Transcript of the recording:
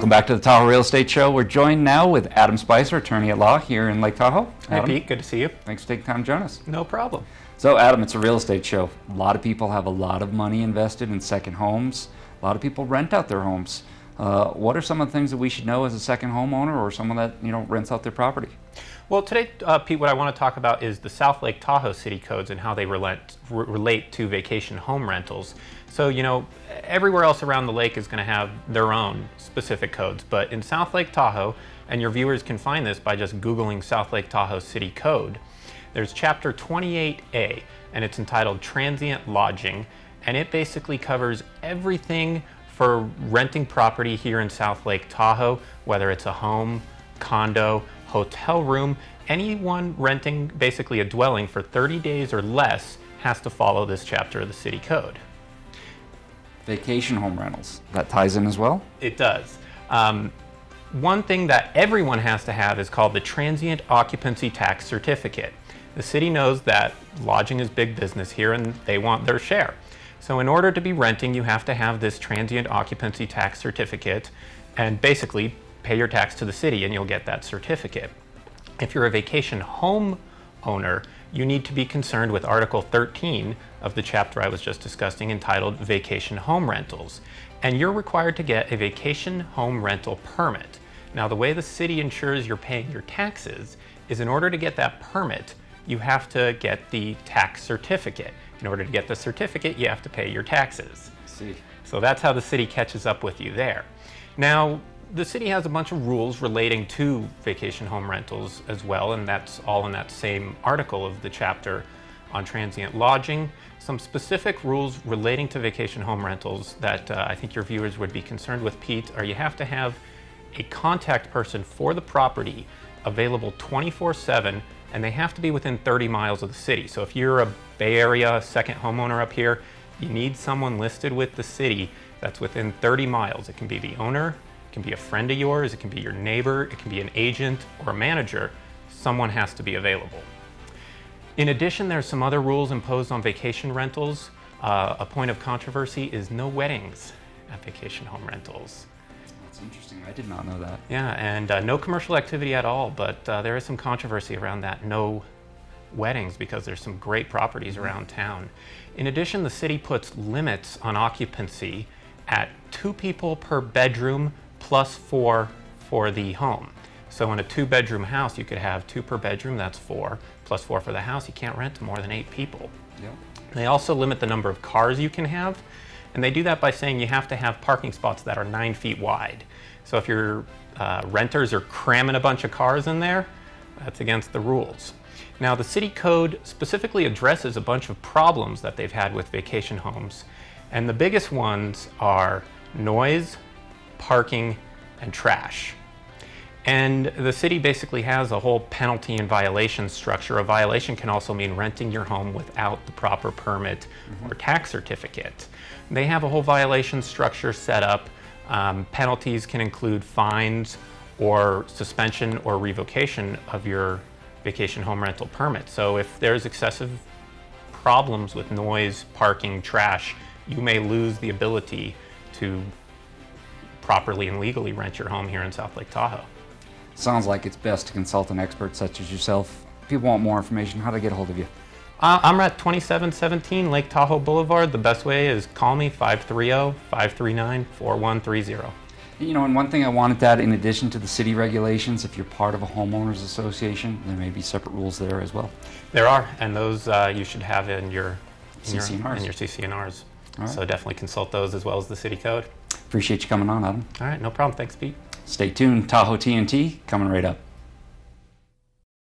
Welcome back to the Tahoe Real Estate Show. We're joined now with Adam Spicer, attorney at law here in Lake Tahoe. Hi, Adam, Pete. Good to see you. thanks for taking time to join us. No problem. So, Adam, it's a real estate show. A lot of people have a lot of money invested in second homes. A lot of people rent out their homes. What are some of the things that we should know as a second homeowner or someone that rents out their property? Well, today, Pete, what I want to talk about is the South Lake Tahoe city codes and how they relate to vacation home rentals. So, everywhere else around the lake is going to have their own specific codes, but in South Lake Tahoe, and your viewers can find this by just Googling South Lake Tahoe City Code, there's Chapter 28A, and it's entitled Transient Lodging, and it basically covers everything for renting property here in South Lake Tahoe, whether it's a home, condo, hotel room. Anyone renting basically a dwelling for 30 days or less has to follow this chapter of the city code. Vacation home rentals, that ties in as well? It does. One thing that everyone has to have is called the Transient Occupancy Tax Certificate. The city knows that lodging is big business here and they want their share. So in order to be renting, you have to have this Transient Occupancy Tax Certificate and basically pay your tax to the city and you'll get that certificate. If you're a vacation home owner, you need to be concerned with Article 13 of the chapter I was just discussing entitled Vacation Home Rentals. And you're required to get a vacation home rental permit. Now, the way the city ensures you're paying your taxes is in order to get that permit, you have to get the tax certificate. In order to get the certificate, you have to pay your taxes. I see. So that's how the city catches up with you there. Now, the city has a bunch of rules relating to vacation home rentals as well, and that's all in that same article of the chapter on transient lodging. Some specific rules relating to vacation home rentals that I think your viewers would be concerned with, Pete, are you have to have a contact person for the property available 24/7, and they have to be within 30 miles of the city. So if you're a Bay Area second homeowner up here, you need someone listed with the city that's within 30 miles. It can be the owner, it can be a friend of yours, it can be your neighbor, it can be an agent or a manager. Someone has to be available. In addition, there's some other rules imposed on vacation rentals. A point of controversy is no weddings at vacation home rentals. That's interesting. I did not know that. Yeah, and no commercial activity at all, but there is some controversy around that, no weddings, because there's some great properties around town. In addition, the city puts limits on occupancy at 2 people per bedroom plus 4 for the home. So in a 2-bedroom house, you could have 2 per bedroom, that's 4, plus 4 for the house. You can't rent to more than 8 people. Yep. They also limit the number of cars you can have, and they do that by saying you have to have parking spots that are 9 feet wide. So if your renters are cramming a bunch of cars in there, that's against the rules. Now, the city code specifically addresses a bunch of problems that they've had with vacation homes, and the biggest ones are noise, parking, and trash. And the city basically has a whole penalty and violation structure. A violation can also mean renting your home without the proper permit or tax certificate. They have a whole violation structure set up. Penalties can include fines or suspension or revocation of your vacation home rental permit. So if there's excessive problems with noise, parking, trash, you may lose the ability to properly and legally rent your home here in South Lake Tahoe. Sounds like it's best to consult an expert such as yourself. If people want more information, how do they get a hold of you? I'm at 2717 Lake Tahoe Boulevard. The best way is call me 530-539-4130. And one thing I wanted to add, in addition to the city regulations, if you're part of a homeowners association, there may be separate rules there as well. There are, and those you should have in your CC&Rs. CC&Rs. All right. So definitely consult those as well as the city code. Appreciate you coming on, Adam. All right, no problem. Thanks, Pete. Stay tuned. Tahoe TNT coming right up.